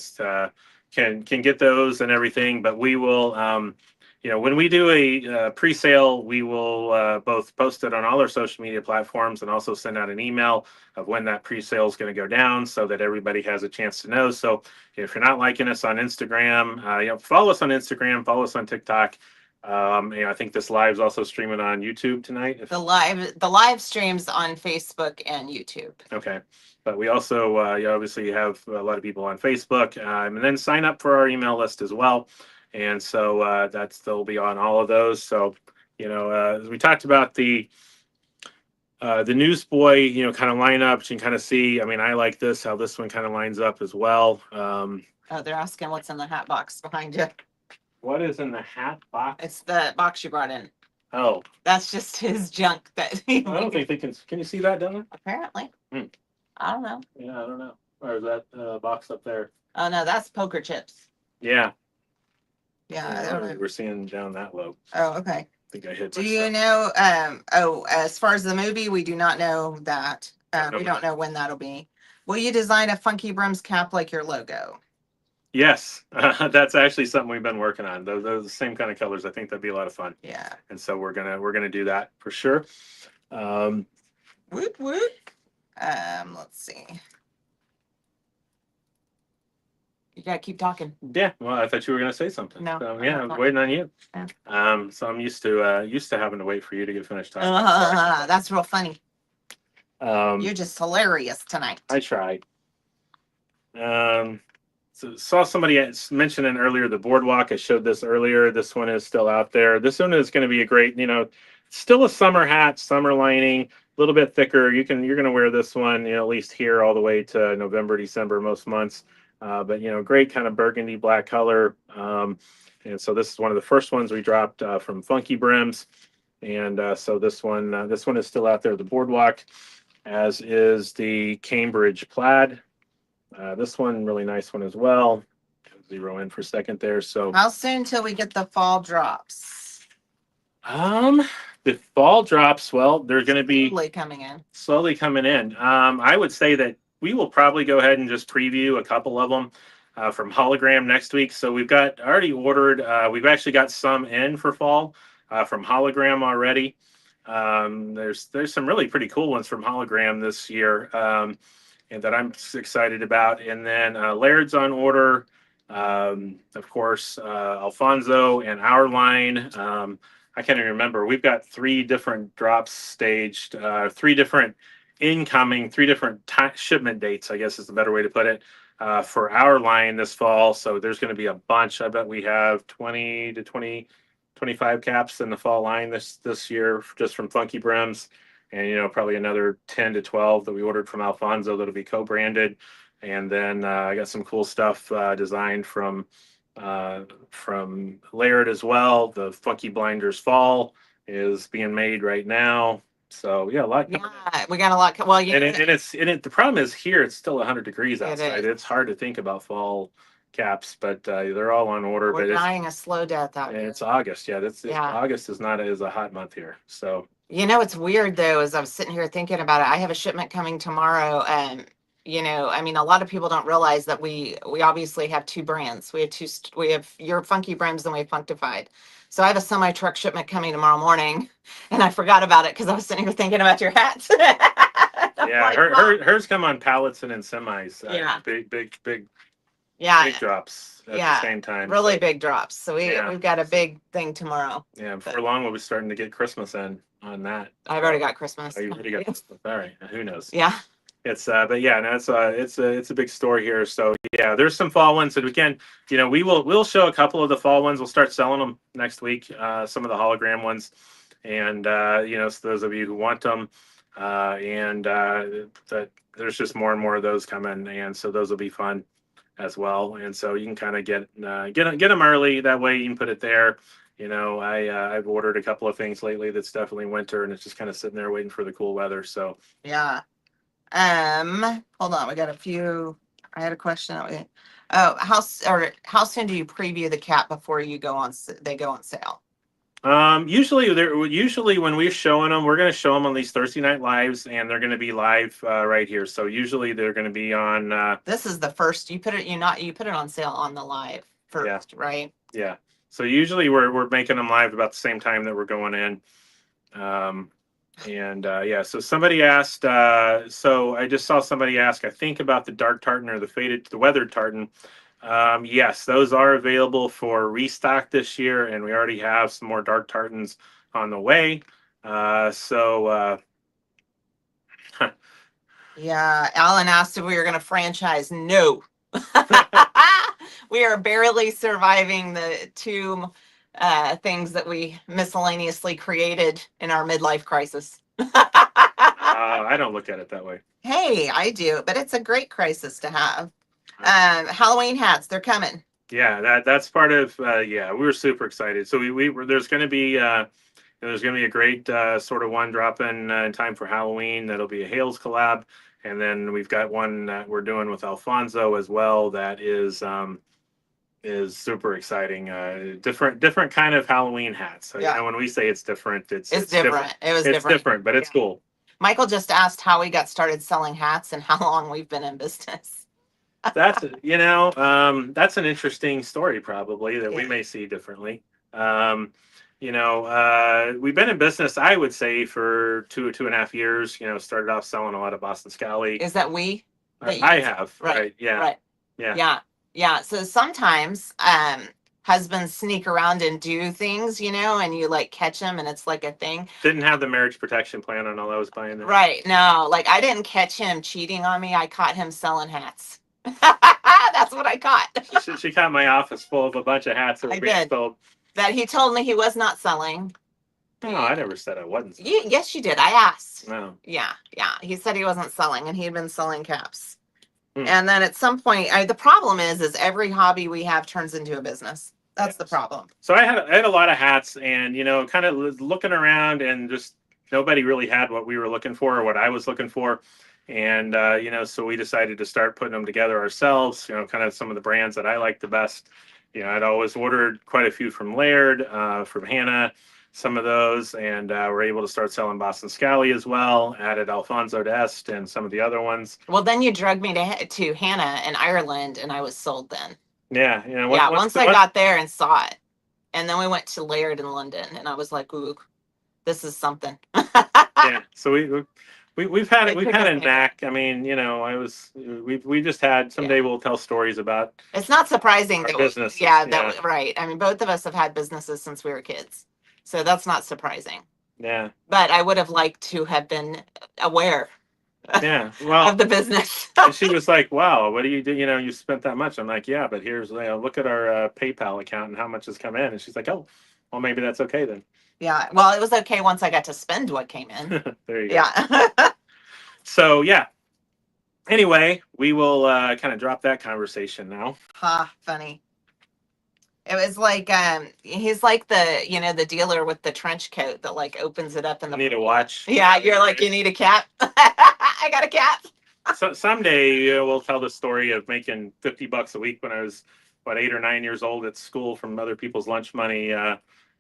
get those and everything. But we will, when we do a pre-sale, we will both post it on all our social media platforms and also send out an email of when that pre-sale is going to go down so that everybody has a chance to know. So if you're not liking us on Instagram, follow us on Instagram, follow us on TikTok. I think this live is also streaming on YouTube tonight. The live streams on Facebook and YouTube. Okay. But we also, obviously have a lot of people on Facebook, and then sign up for our email list as well. And so they'll be on all of those. So, as we talked about the newsboy, kind of lineup, you can kind of see, I like how this one kind of lines up as well. They're asking what's in the hat box behind you. What is in the hat box? It's the box you brought in. Oh. That's just his junk that I don't think they can you see that down there? Apparently. I don't know. Yeah, I don't know. Or is that box up there? Oh no, that's poker chips. Yeah. Yeah, I don't know. We're seeing down that low. Oh, okay. I think I hit. Do you know? As far as the movie, we do not know that. We don't know when that'll be. Will you design a FunkyBrims cap like your logo? Yes, that's actually something we've been working on. They're the same kind of colors. I think that'd be a lot of fun. Yeah. And so we're gonna do that for sure. Woot woot. Let's see. You gotta keep talking. Yeah. Well, I thought you were gonna say something. No. So, yeah, I was waiting on you. Yeah. So I'm used to having to wait for you to get finished talking. That's real funny. You're just hilarious tonight. I tried. So saw somebody mentioning earlier the boardwalk. I showed this earlier. This one is still out there. This one is going to be a great, still a summer hat, summer lining, a little bit thicker. You're going to wear this one, at least here all the way to November, December, most months. But great kind of burgundy black color. And so this is one of the first ones we dropped from FunkyBrims. And so this one is still out there, the boardwalk, as is the Cambridge plaid. This one, really nice one as well. Zero in for a second there. So how soon till we get the fall drops? The fall drops, well, they're going to be slowly coming in. I would say that we will probably go ahead and just preview a couple of them from Hologram next week. So we've got already ordered. We've actually got some in for fall from Hologram already. There's some really pretty cool ones from Hologram this year. And that I'm excited about. And then Laird's on order. Of course, Alfonso and our line. I can't even remember. We've got 3 different drops staged, 3 different incoming, 3 different shipment dates, I guess is the better way to put it, for our line this fall. So there's going to be a bunch. I bet we have 20 to 25 caps in the fall line this year just from FunkyBrims. And probably another 10 to 12 that we ordered from Alfonso that'll be co-branded. And then I got some cool stuff designed from Laird as well. The Funky Blinders Fall is being made right now. So yeah, a lot. Yeah, we got a lot. Well, the problem is here it's still 100 degrees outside. It's hard to think about fall caps, but they're all on order. We're dying a slow death out here. It's August. Yeah, August is not a hot month here. So. It's weird though, as I was sitting here thinking about it, I have a shipment coming tomorrow. And, a lot of people don't realize that we obviously have 2 brands. We have your FunkyBrims and we have Functified. So I have a semi truck shipment coming tomorrow morning and I forgot about it because I was sitting here thinking about your hats. Yeah, hers come on pallets and in semis. Yeah. Big drops at the same time. Really big drops. So we've got a big thing tomorrow. Yeah, before long we'll be starting to get Christmas in on that. I've already got Christmas. Oh, you already got Christmas. All right. Who knows? Yeah. It's but yeah, no, it's a big store here. So yeah, there's some fall ones that we can, we'll show a couple of the fall ones. We'll start selling them next week. Some of the hologram ones, and so those of you who want them, that there's just more and more of those coming, and so those will be fun as well. And so you can kind of get them early. That way you can put it there. I've ordered a couple of things lately that's definitely winter, and it's just kind of sitting there waiting for the cool weather. So yeah. Hold on. We got a few. I had a question. How soon do you preview the cap before they go on sale? Usually when we're showing them, we're going to show them on these Thursday night lives, and they're going to be live right here. So usually they're going to be on. This is the first you put it on sale on the live first, right? Yeah. So usually we're making them live about the same time that we're going in. So somebody asked, so I just saw somebody ask, I think about the dark tartan or the weathered tartan. Yes, those are available for restock this year, and we already have some more dark tartans on the way. Yeah, Alan asked if we were going to franchise. No. We are barely surviving the 2 things that we miscellaneously created in our midlife crisis. I don't look at it that way. Hey, I do, but it's a great crisis to have. Halloween hats, they're coming. Yeah, that's part of. We were super excited. So there's going to be a great sort of one drop in time for Halloween. That'll be a Hales collab, and then we've got one that we're doing with Alfonso as well. That is super exciting. Different kind of Halloween hats. So, when we say it's different, it's different. It's different, but it's cool. Michael just asked how we got started selling hats and how long we've been in business. That's that's an interesting story probably that we may see differently. We've been in business, I would say, for 2.5 years. Started off selling a lot of Boston Scally. Is that we? I have. Right. Yeah. Right. Yeah. So sometimes husbands sneak around and do things, and you like catch them and it's like a thing. Didn't have the marriage protection plan on all I was buying there. Right. No, like I didn't catch him cheating on me. I caught him selling hats. That's what I caught. She caught my office full of a bunch of hats that I were being did. sold. That he told me he was not selling. No, I never said I wasn't. Yes, you did. I asked. No. Yeah, yeah. He said he wasn't selling, and he had been selling caps. Hmm. And then at some point, the problem is every hobby we have turns into a business. That's the problem. So I had a lot of hats, and kind of looking around, and just nobody really had what we were looking for or what I was looking for, and so we decided to start putting them together ourselves. Kind of some of the brands that I like the best. I'd always ordered quite a few from Laird, from Hannah, some of those, and we're able to start selling Boston Scally as well. Added Alfonso d'Este and some of the other ones. Well, then you drugged me to Hannah in Ireland, and I was sold then. Yeah, Once I got there and saw it, and then we went to Laird in London, and I was like, "Ooh, this is something." Yeah, so we've had a knack. I mean, we just had. Someday we'll tell stories about. It's not surprising our that business. right. I mean, both of us have had businesses since we were kids, so that's not surprising. Yeah. But I would have liked to have been aware. Yeah, well, of the business. And she was like, "Wow, what do you do? You spent that much." I'm like, "Yeah, but here's look at our PayPal account and how much has come in." And she's like, "Oh, well, maybe that's okay then." Yeah, well, it was okay once I got to spend what came in. There you go. Yeah. So yeah. Anyway, we will kind of drop that conversation now. Funny. It was like he's like the dealer with the trench coat that like opens it up in the. You need a watch. Yeah, you're like, you need a cap. I got a cap. So someday we'll tell the story of making $50 a week when I was 8 or 9 years old at school from other people's lunch money.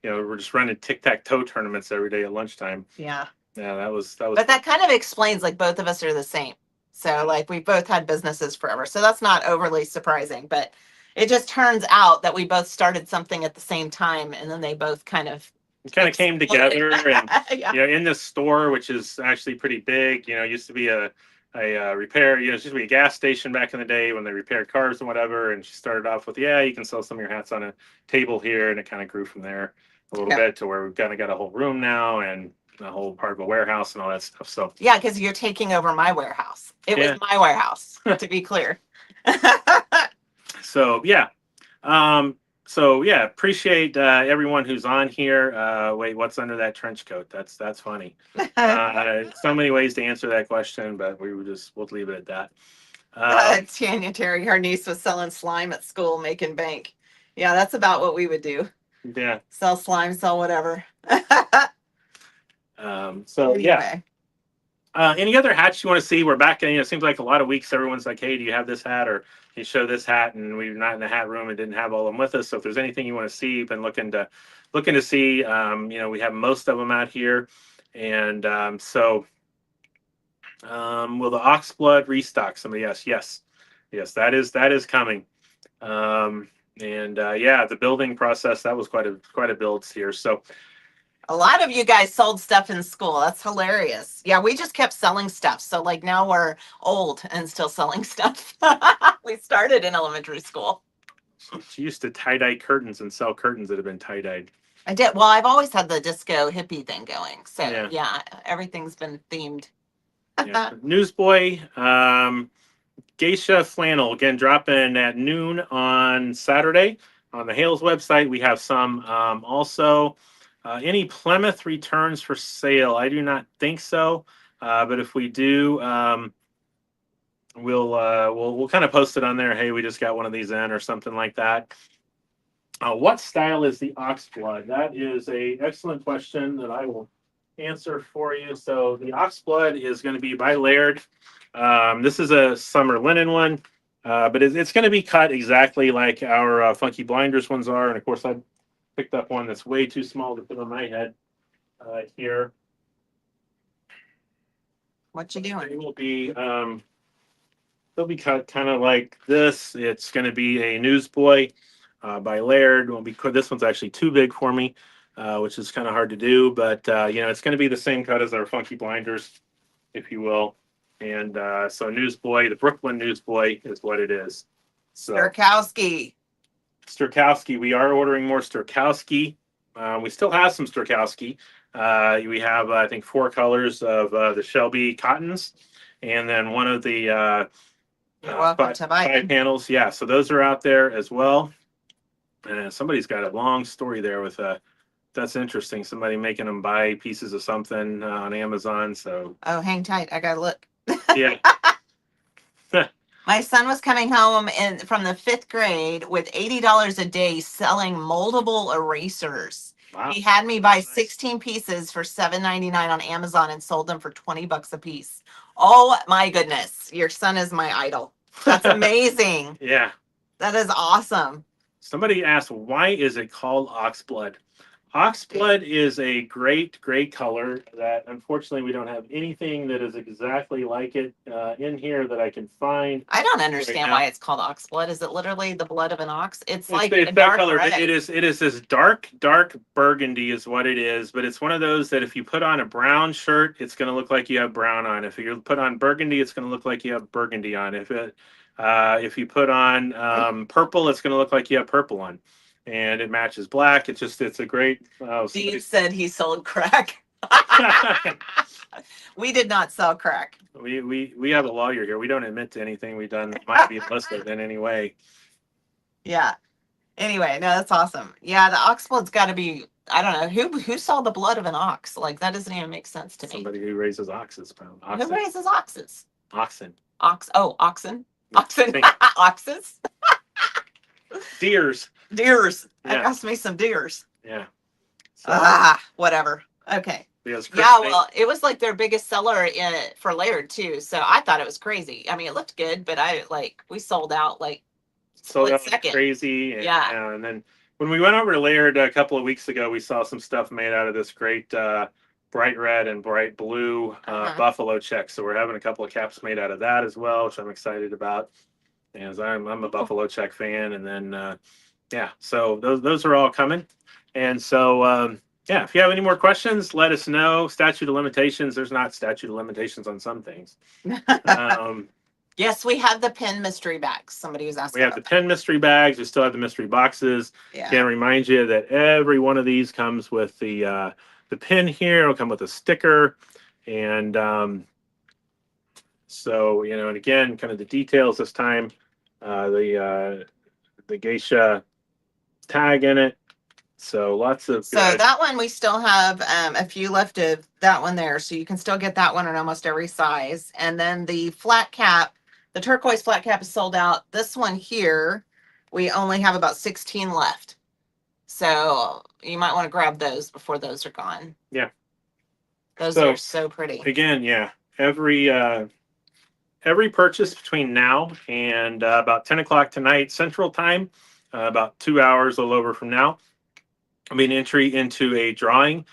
We're just running tic-tac-toe tournaments every day at lunchtime. Yeah. Yeah, that was. But that kind of explains like both of us are the same. So like we both had businesses forever. So that's not overly surprising, but it just turns out that we both started something at the same time, and then they both kind of came together. And yeah. in this store, which is actually pretty big, used to be a repair, it used to be a gas station back in the day when they repaired cars and whatever. And she started off with, you can sell some of your hats on a table here, and it kind of grew from there a little bit to where we've kind of got a whole room now and a whole part of a warehouse and all that stuff. So yeah, because you're taking over my warehouse. It was my warehouse, to be clear. So yeah. Appreciate everyone who's on here. Wait, what's under that trench coat? That's funny. So many ways to answer that question, but we'll leave it at that. Tanya Terry, her niece was selling slime at school, making bank. Yeah, that's about what we would do. Yeah. Sell slime, sell whatever. Anyway. Any other hats you want to see? We're back in. It seems like a lot of weeks everyone's like, "Hey, do you have this hat?" Or you show this hat, and we're not in the hat room and didn't have all of them with us. So if there's anything you want to see, you've been looking to see. We have most of them out here, and will the Oxblood restock? Somebody asked. Yes, that is coming. The building process, that was quite a build here. So. A lot of you guys sold stuff in school. That's hilarious. Yeah, we just kept selling stuff. So like now we're old and still selling stuff. We started in elementary school. She used to tie-dye curtains and sell curtains that have been tie-dyed. I did. Well, I've always had the disco hippie thing going. So yeah everything's been themed. Newsboy, geisha flannel, again, dropping at noon on Saturday on the Hales website. We have some also. Any Plymouth returns for sale? I do not think so, but if we do, we'll kind of post it on there. Hey, we just got one of these in, or something like that. What style is the Oxblood? That is a excellent question that I will answer for you. So the Oxblood is going to be by Laird. This is a summer linen one, but it's going to be cut exactly like our Funky Blinders ones are, and of course I picked up one that's way too small to fit on my head here. What you doing? It will be they'll be cut kind of like this. It's going to be a Newsboy by Laird. This one's actually too big for me, which is kind of hard to do, but it's going to be the same cut as our Funky Blinders, if you will. And so Newsboy, the Brooklyn Newsboy is what it is. So Sturkowski, we are ordering more Sturkowski. We still have some Sturkowski. We have, I think, 4 colors of the Shelby cottons, and then one of the You're welcome to buy 5 panels. Yeah, so those are out there as well. And somebody's got a long story there with that's interesting. Somebody making them buy pieces of something on Amazon. So Oh, hang tight. I gotta look. yeah. My son was coming home from the 5th grade with $80 a day selling moldable erasers. Wow. He had me buy Nice. 16 pieces for $7.99 on Amazon and sold them for $20 a piece. Oh my goodness. Your son is my idol. That's amazing. Yeah. That is awesome. Somebody asked, why is it called oxblood? Oxblood is a great color that unfortunately we don't have anything that is exactly like it in here that I can find. I don't understand now. why it's called ox blood. Is it literally the blood of an ox? It's like It's a that dark color. red. It is this dark burgundy is what it is, but it's one of those that if you put on a brown shirt, it's going to look like you have brown on. If you put on burgundy, it's going to look like you have burgundy on. If you put on purple, it's going to look like you have purple on, and it matches black. It's a great. Steve said he sold crack. We did not sell crack. We have a lawyer here. We don't admit to anything we've done that might be enlisted in any way. Yeah. Anyway, no, that's awesome. Yeah, the ox blood's got to be. I don't know who saw the blood of an ox. Like that doesn't even make sense to me. Somebody who raises oxes. Who raises oxes? Oxen. Oxen. Oxen. Oxes. Deers. Deers. Yeah. That cost me some deers. Yeah. So, Whatever. Okay. because Yeah, well, it was like their biggest seller for Laird too. So I thought it was crazy. I mean, it looked good, but we sold out like sold out second. crazy. And, Yeah. And then when we went over to Laird a couple of weeks ago, we saw some stuff made out of this great bright red and bright blue buffalo check. So we're having a couple of caps made out of that as well, which I'm excited about. As I'm a buffalo check fan, and then so those are all coming. And so if you have any more questions, let us know. Statute of limitations. There's not statute of limitations on some things. Yes, we have the pin mystery bags. Somebody was asking. We have the pin mystery bags. We still have the mystery boxes. Yeah. Can remind you that every one of these comes with the pin here. It'll come with a sticker, and so and again, kind of the details this time. The geisha tag in it. So lots of. So that one we still have a few left of that one there, so you can still get that one in almost every size. And then the flat cap, the turquoise flat cap is sold out. This one here, we only have about 16 left. So you might want to grab those before those are gone. Yeah. Those are so pretty. Again, yeah. Every purchase between now and about 10 o'clock tonight Central Time, about 2 hours, a little over from now, will be an entry into a drawing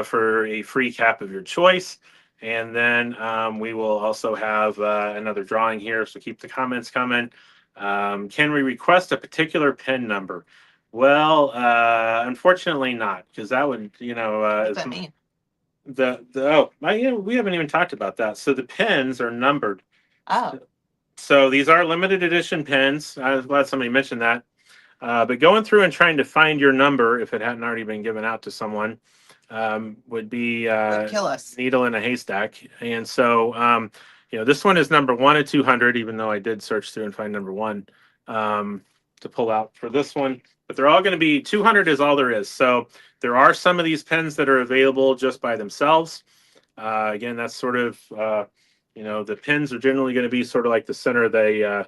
for a free cap of your choice. And then we will also have another drawing here, so keep the comments coming. Can we request a particular pin number? Well, unfortunately not, because that would, what does that mean? We haven't even talked about that. So the pins are numbered. Oh. So these are limited edition pins. I'm glad somebody mentioned that. But going through and trying to find your number, if it hadn't already been given out to someone, would be Would kill us. needle in a haystack. And so, this one is number 1 of 200, even though I did search through and find number 1 to pull out for this one. But they're all going to be 200 is all there is. So there are some of these pens that are available just by themselves. Again, that's sort of, the pins are generally going to be sort of like the center of the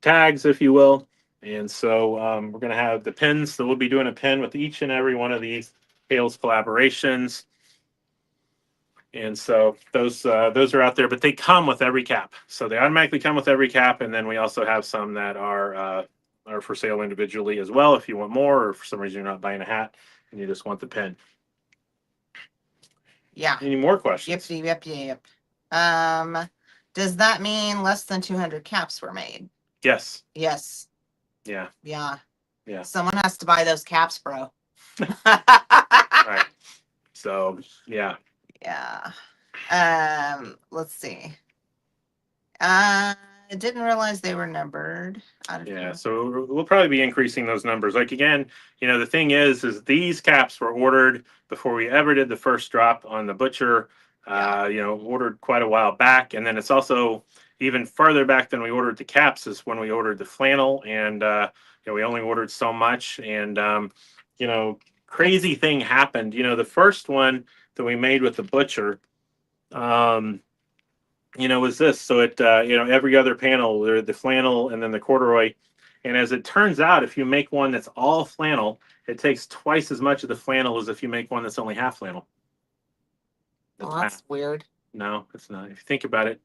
tags, if you will. And so we're going to have the pins. So we'll be doing a pin with each and every one of these Hales collaborations. And so those are out there, but they come with every cap. So they automatically come with every cap. And then we also have some that are for sale individually as well, if you want more, or for some reason you're not buying a hat and you just want the pin. Yeah. Any more questions? Yep. Does that mean less than 200 caps were made? Yes. Yes. Yeah. Yeah. Yeah. Someone has to buy those caps, bro. Right. So, yeah. Yeah. Let's see. I didn't realize they were numbered. Yeah, so we'll probably be increasing those numbers. Like, again, the thing is these caps were ordered before we ever did the first drop on the butcher. Ordered quite a while back. And then it's also, even farther back than we ordered the caps is when we ordered the flannel, and we only ordered so much, and crazy thing happened. The first one that we made with the butcher, was this. So it, every other panel, the flannel and then the corduroy. And as it turns out, if you make one that's all flannel, it takes twice as much of the flannel as if you make one that's only half flannel. Well, that's weird. No, it's not. If you think about it,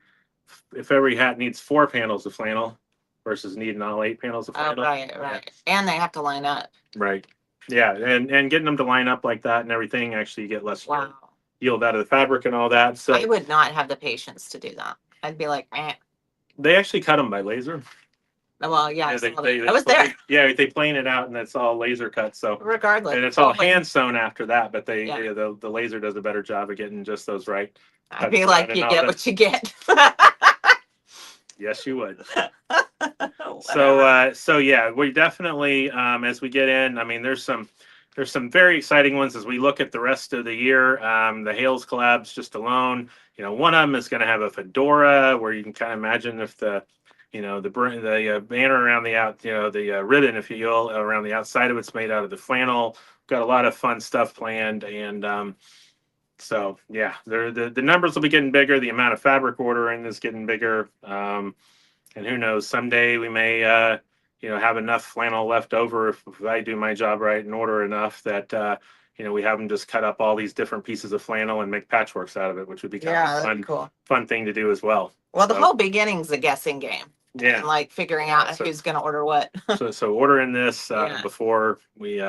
if every hat needs 4 panels of flannel versus needing all 8 panels of flannel. Oh, right. Yeah. And they have to line up. Right. Yeah, and getting them to line up like that and everything, actually you get less yield out of the fabric and all that. So I would not have the patience to do that. I'd be like, eh. They actually cut them by laser. Well, yeah, they I was there. Yeah, they plane it out and it's all laser cut. So regardless, and it's all hand sewn after that, but the laser does a better job of getting just those right. I'd be like, you get what you get. Yes, you would. So yeah, we definitely as we get in, I mean, there's some very exciting ones as we look at the rest of the year. The Hales collabs just alone, one of them is going to have a fedora where you can kind of imagine if the banner around the ribbon, if you will, around the outside of it's made out of the flannel. Got a lot of fun stuff planned, and so yeah, the numbers will be getting bigger. The amount of fabric ordering is getting bigger, and who knows? Someday we may have enough flannel left over if I do my job right and order enough that we have them just cut up all these different pieces of flannel and make patchworks out of it, which would be kind of fun thing to do as well. Well, the whole beginning's a guessing game. Yeah, and like figuring out who's going to order what. so ordering this before we.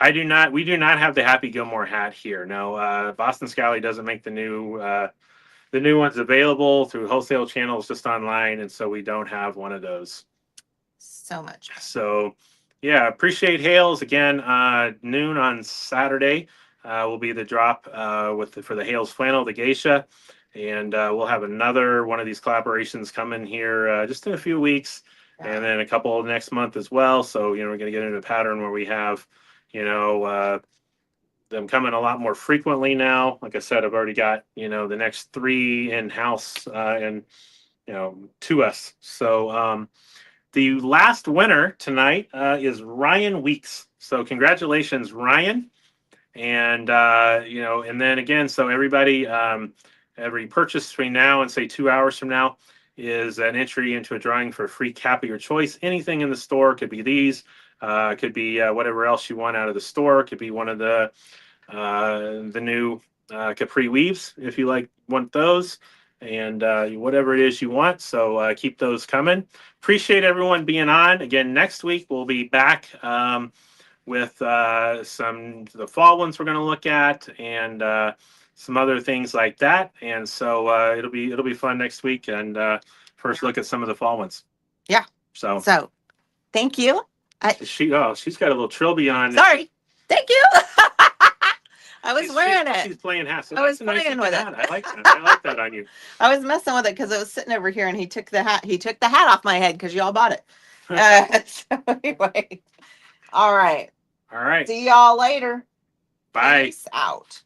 We do not have the Happy Gilmore hat here. No, Boston Scally doesn't make the new ones available through wholesale channels, just online, and so we don't have one of those. So much. So, yeah, appreciate Hales again. Noon on Saturday will be the drop for the Hales flannel, the geisha, and we'll have another one of these collaborations coming here just in a few weeks, and then a couple next month as well. So we're going to get into a pattern where we have them coming a lot more frequently now. Like I said, I've already got the next 3 in house and to us. So the last winner tonight is Ryan Weeks. So congratulations, Ryan. And and then again, so everybody, every purchase between now and say 2 hours from now is an entry into a drawing for a free cap of your choice. Anything in the store, could be these. Could be whatever else you want out of the store. Could be one of the new capri weaves if you want those, and whatever it is you want. So keep those coming. Appreciate everyone being on. Again, next week we'll be back with the fall ones we're going to look at, and some other things like that. And so it'll be fun next week. And first look at some of the fall ones. Yeah. So thank you. She's got a little trilby on. Sorry. Thank you. I was wearing it. She's playing hat. So I was playing with it. I like that. I like that on you. I was messing with it because it was sitting over here, and he took the hat. He took the hat off my head because y'all bought it. So anyway, all right. All right. See y'all later. Bye. Peace out.